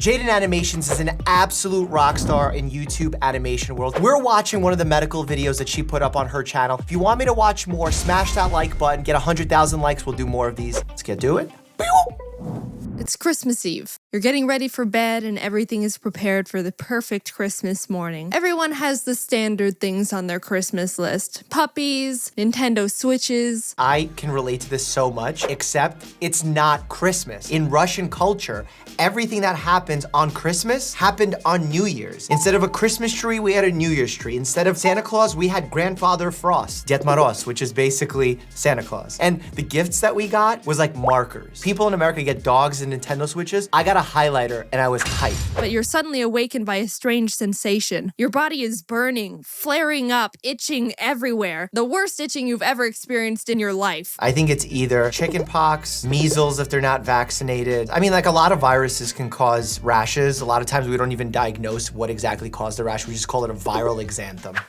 Jaden Animations is an absolute rock star in YouTube animation world. We're watching one of the medical videos that she put up on her channel. If you want me to watch more, smash that like button, get 100,000 likes, we'll do more of these. Let's get to it. It's Christmas Eve. You're getting ready for bed and everything is prepared for the perfect Christmas morning. Everyone has the standard things on their Christmas list. Puppies, Nintendo Switches. I can relate to this so much, except it's not Christmas. In Russian culture, everything that happens on Christmas happened on New Year's. Instead of a Christmas tree, we had a New Year's tree. Instead of Santa Claus, we had Grandfather Frost, Ded Moroz, which is basically Santa Claus. And the gifts that we got was like markers. People in America get dogs and Nintendo Switches. I got a highlighter and I was hyped. But you're suddenly awakened by a strange sensation. Your body is burning, flaring up, itching everywhere. The worst itching you've ever experienced in your life. I think it's either chickenpox, measles if they're not vaccinated. I mean, like a lot of viruses can cause rashes. A lot of times we don't even diagnose what exactly caused the rash. We just call it a viral exanthem.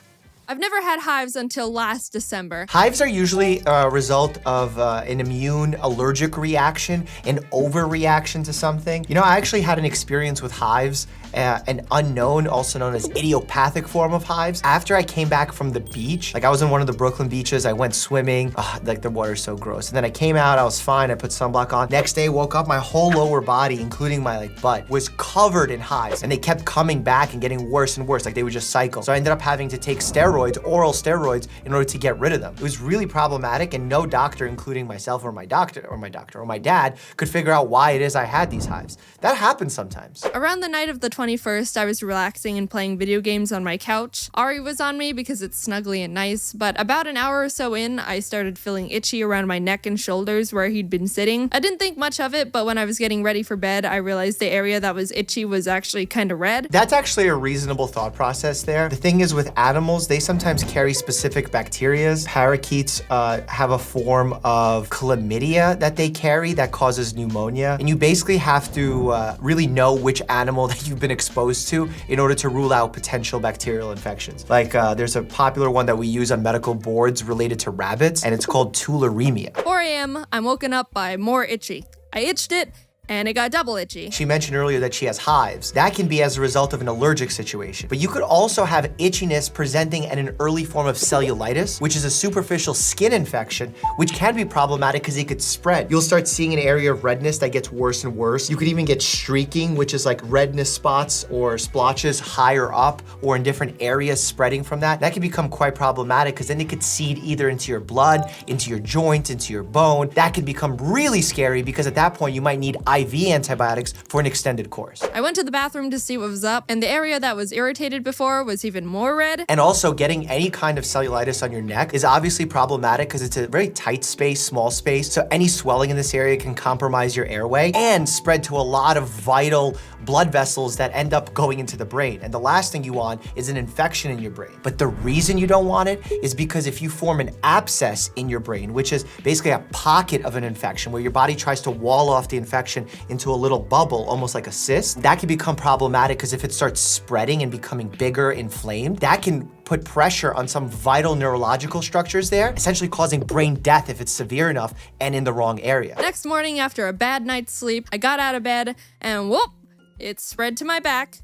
I've never had hives until last December. Hives are usually a result of an immune allergic reaction, an overreaction to something. You know, I actually had an experience with hives, an unknown, also known as idiopathic form of hives. After I came back from the beach, like I was in one of the Brooklyn beaches, I went swimming, like the water's so gross. And then I came out, I was fine, I put sunblock on. Next day, woke up, my whole lower body, including my like butt, was covered in hives. And they kept coming back and getting worse and worse, like they would just cycle. So I ended up having to take oral steroids, in order to get rid of them. It was really problematic and no doctor, including myself or my dad, could figure out why it is I had these hives. That happens sometimes. Around the night of the 21st, I was relaxing and playing video games on my couch. Ari was on me because it's snuggly and nice, but about an hour or so in, I started feeling itchy around my neck and shoulders where he'd been sitting. I didn't think much of it, but when I was getting ready for bed, I realized the area that was itchy was actually kind of red. That's actually a reasonable thought process there. The thing is with animals, they sometimes carry specific bacteria. Parakeets have a form of chlamydia that they carry that causes pneumonia. And you basically have to really know which animal that you've been exposed to in order to rule out potential bacterial infections. Like there's a popular one that we use on medical boards related to rabbits, and it's called tularemia. 4 a.m., I'm woken up by more itchy. I itched it, and it got double itchy. She mentioned earlier that she has hives. That can be as a result of an allergic situation. But you could also have itchiness presenting at an early form of cellulitis, which is a superficial skin infection, which can be problematic because it could spread. You'll start seeing an area of redness that gets worse and worse. You could even get streaking, which is like redness spots or splotches higher up or in different areas spreading from that. That can become quite problematic because then it could seed either into your blood, into your joint, into your bone. That can become really scary because at that point you might need IV antibiotics for an extended course. I went to the bathroom to see what was up, and the area that was irritated before was even more red. And also getting any kind of cellulitis on your neck is obviously problematic because it's a very tight space, small space. So any swelling in this area can compromise your airway and spread to a lot of vital blood vessels that end up going into the brain. And the last thing you want is an infection in your brain. But the reason you don't want it is because if you form an abscess in your brain, which is basically a pocket of an infection where your body tries to wall off the infection into a little bubble, almost like a cyst, that can become problematic because if it starts spreading and becoming bigger, inflamed, that can put pressure on some vital neurological structures there, essentially causing brain death if it's severe enough and in the wrong area. Next morning, after a bad night's sleep, I got out of bed and whoop, it spread to my back.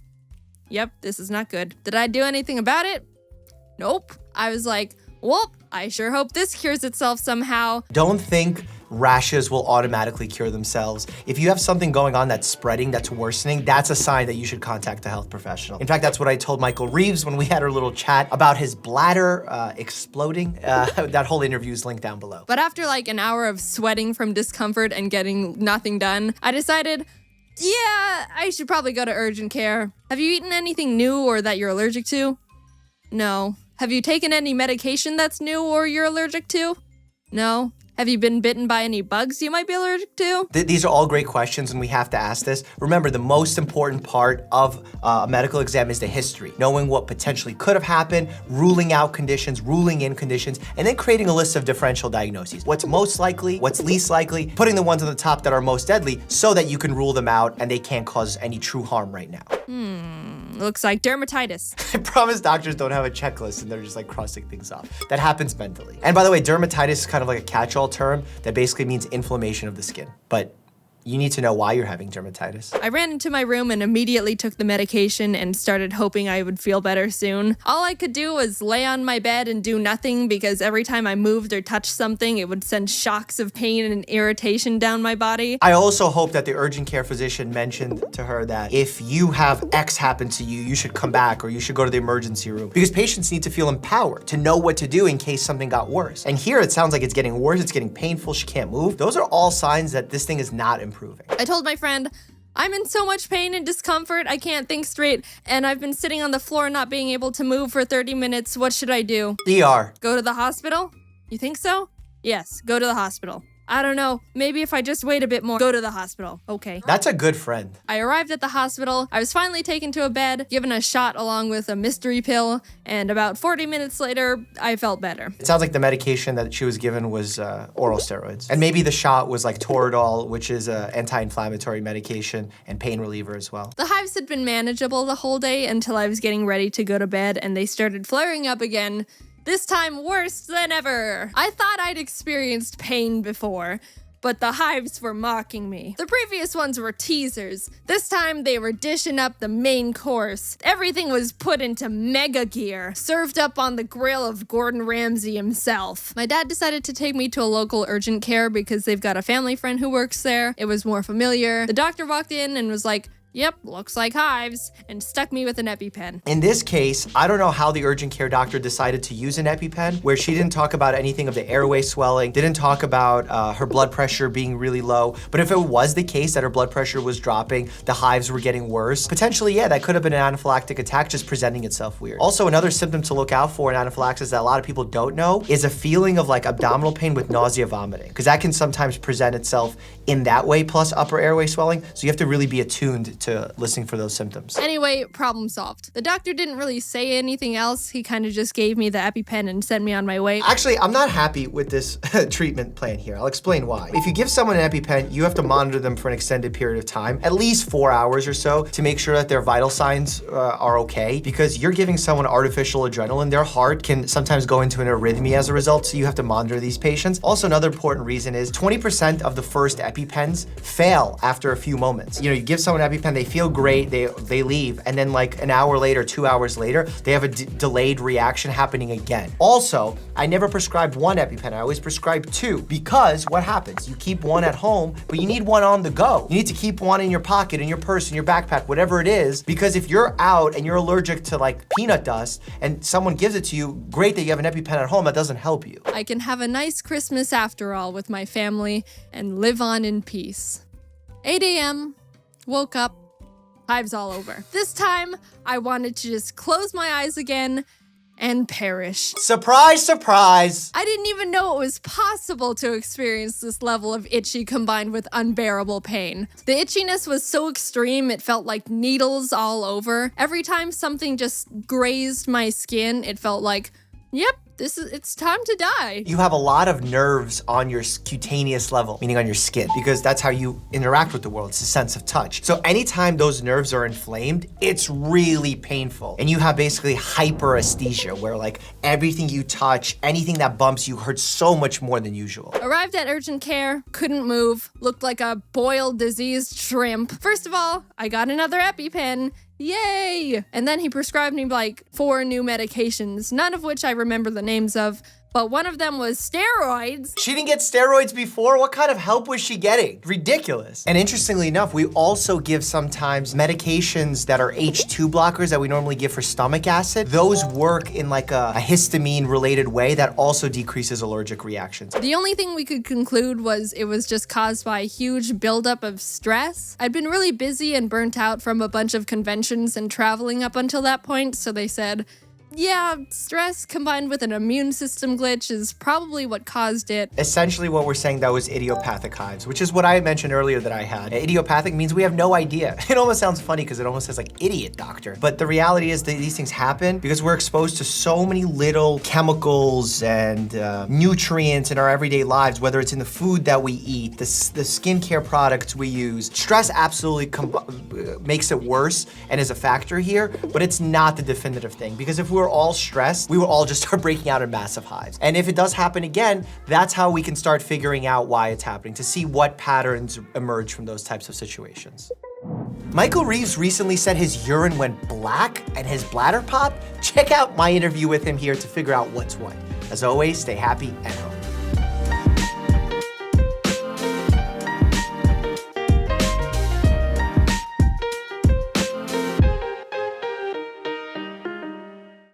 Yep, this is not good. Did I do anything about it? Nope. I was like, whoop, I sure hope this cures itself somehow. Don't think rashes will automatically cure themselves. If you have something going on that's spreading, that's worsening, that's a sign that you should contact a health professional. In fact, that's what I told Michael Reeves when we had our little chat about his bladder exploding. That whole interview is linked down below. But after like an hour of sweating from discomfort and getting nothing done, I decided, yeah, I should probably go to urgent care. Have you eaten anything new or that you're allergic to? No. Have you taken any medication that's new or you're allergic to? No. Have you been bitten by any bugs you might be allergic to? These are all great questions and we have to ask this. Remember, the most important part of a medical exam is the history. Knowing what potentially could have happened, ruling out conditions, ruling in conditions, and then creating a list of differential diagnoses. What's most likely, what's least likely, putting the ones on the top that are most deadly so that you can rule them out and they can't cause any true harm right now. Looks like dermatitis. I promise doctors don't have a checklist and they're just like crossing things off. That happens mentally. And by the way, dermatitis is kind of like a catch-all term that basically means inflammation of the skin. But You need to know why you're having dermatitis. I ran into my room and immediately took the medication and started hoping I would feel better soon. All I could do was lay on my bed and do nothing because every time I moved or touched something, it would send shocks of pain and irritation down my body. I also hope that the urgent care physician mentioned to her that if you have X happen to you, you should come back or you should go to the emergency room, because patients need to feel empowered to know what to do in case something got worse. And here it sounds like it's getting worse, it's getting painful, she can't move. Those are all signs that this thing is not improving. I told my friend, I'm in so much pain and discomfort, I can't think straight, and I've been sitting on the floor not being able to move for 30 minutes. What should I do? ER. Go to the hospital? You think so? Yes, go to the hospital. I don't know, maybe if I just wait a bit more, go to the hospital. Okay. That's a good friend. I arrived at the hospital. I was finally taken to a bed, given a shot along with a mystery pill, and about 40 minutes later, I felt better. It sounds like the medication that she was given was oral steroids. And maybe the shot was like Toradol, which is an anti-inflammatory medication and pain reliever as well. The hives had been manageable the whole day until I was getting ready to go to bed, and they started flaring up again. This time worse than ever. I thought I'd experienced pain before, but the hives were mocking me. The previous ones were teasers. This time they were dishing up the main course. Everything was put into mega gear, served up on the grill of Gordon Ramsay himself. My dad decided to take me to a local urgent care because they've got a family friend who works there. It was more familiar. The doctor walked in and was like, "Yep, looks like hives," and stuck me with an EpiPen. In this case, I don't know how the urgent care doctor decided to use an EpiPen, where she didn't talk about anything of the airway swelling, didn't talk about her blood pressure being really low. But if it was the case that her blood pressure was dropping, the hives were getting worse, potentially, yeah, that could have been an anaphylactic attack just presenting itself weird. Also, another symptom to look out for in anaphylaxis that a lot of people don't know is a feeling of like abdominal pain with nausea, vomiting, because that can sometimes present itself in that way, plus upper airway swelling. So you have to really be attuned to listening for those symptoms. Anyway, problem solved. The doctor didn't really say anything else. He kind of just gave me the EpiPen and sent me on my way. Actually, I'm not happy with this treatment plan here. I'll explain why. If you give someone an EpiPen, you have to monitor them for an extended period of time, at least 4 hours or so, to make sure that their vital signs are okay, because you're giving someone artificial adrenaline. Their heart can sometimes go into an arrhythmia as a result, so you have to monitor these patients. Also, another important reason is 20% of the first EpiPens fail after a few moments. You know, you give someone an EpiPen, they feel great, they leave, and then like an hour later, 2 hours later, they have a delayed reaction happening again. Also, I never prescribed one EpiPen, I always prescribed two, because what happens? You keep one at home, but you need one on the go. You need to keep one in your pocket, in your purse, in your backpack, whatever it is, because if you're out and you're allergic to like peanut dust and someone gives it to you, great that you have an EpiPen at home, that doesn't help you. I can have a nice Christmas after all with my family and live on in peace. 8 a.m., woke up, hives all over. This time, I wanted to just close my eyes again and perish. Surprise, surprise! I didn't even know it was possible to experience this level of itchy combined with unbearable pain. The itchiness was so extreme, it felt like needles all over. Every time something just grazed my skin, it felt like, yep, it's time to die. You have a lot of nerves on your cutaneous level, meaning on your skin, because that's how you interact with the world. It's a sense of touch. So anytime those nerves are inflamed, it's really painful. And you have basically hyperesthesia, where like everything you touch, anything that bumps you hurts so much more than usual. Arrived at urgent care, couldn't move, looked like a boiled, diseased shrimp. First of all, I got another EpiPen. Yay! And then he prescribed me like 4 new medications, none of which I remember the names of, but one of them was steroids. She didn't get steroids before? What kind of help was she getting? Ridiculous. And interestingly enough, we also give sometimes medications that are H2 blockers that we normally give for stomach acid. Those work in like a histamine related way that also decreases allergic reactions. The only thing we could conclude was it was just caused by a huge buildup of stress. I'd been really busy and burnt out from a bunch of conventions and traveling up until that point, so they said, yeah, stress combined with an immune system glitch is probably what caused it. Essentially what we're saying, that was idiopathic hives, which is what I mentioned earlier that I had. Idiopathic means we have no idea. It almost sounds funny because it almost says like idiot doctor. But the reality is that these things happen because we're exposed to so many little chemicals and nutrients in our everyday lives, whether it's in the food that we eat, the skincare products we use. Stress absolutely makes it worse and is a factor here, but it's not the definitive thing. Because if we were all stressed, we would all just start breaking out in massive hives. And if it does happen again, that's how we can start figuring out why it's happening, to see what patterns emerge from those types of situations. Michael Reeves recently said his urine went black and his bladder popped. Check out my interview with him here to figure out what's what. As always, stay happy and healthy.